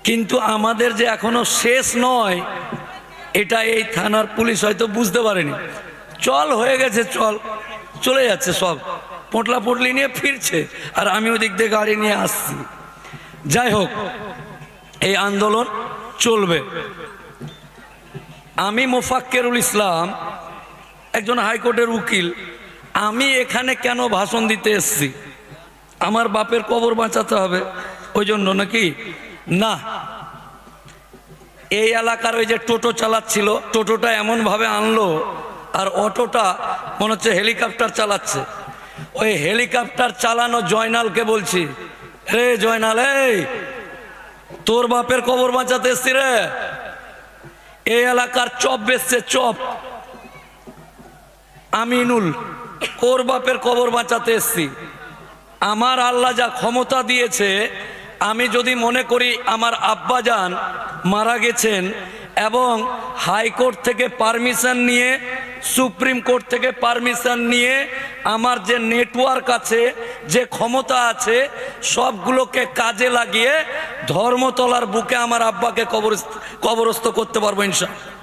কিন্তু আমাদের যে এখনো শেষ নয় এটা এই থানার পুলিশ হয়তো বুঝতে পারেনি। চল হয়ে গেছে, চলে যাচ্ছে, সব পোটলা পোটলি নিয়ে ফিরছে, আর আমি ওদিক দিয়ে গাড়ি নিয়ে আসছি। যাই হোক, এই আন্দোলন চলবে। আমি মোফাক্কেরুল ইসলাম, একজন হাইকোর্টের উকিল। আমি এখানে কেন ভাষণ দিতে এসেছি? আমার বাপের কবর বাঁচাতে হবে ওই জন্য নাকি? না, এই এলাকার ওই যে টোটো চালাচ্ছিল, টোটোটা এমনভাবে আনলো, আর অটোটা মনে হচ্ছে হেলিকপ্টার চালাচ্ছে। ওই হেলিকপ্টার চালানো জয়নালকে বলছি, রে জয়নাল, এই তোর বাপের কবর বাঁচাতে এসছি রে। এই এলাকার চপ বেচছে, চপ, আমিনুল, ওর বাপের কবর বাঁচাতে এসছি। আমার আল্লাহ যা ক্ষমতা দিয়েছে, আমি যদি মনে করি আমার আব্বাজান মারা গেছেন এবং হাইকোর্ট থেকে পারমিশন নিয়ে, সুপ্রিম কোর্ট থেকে পারমিশন নিয়ে, আমার যে নেটওয়ার্ক আছে, যে ক্ষমতা আছে, সবগুলোকে কাজে লাগিয়ে ধর্মতলার বুকে আমার আব্বাকে কবরস্থ করতে পারবো ইনশাআল্লাহ।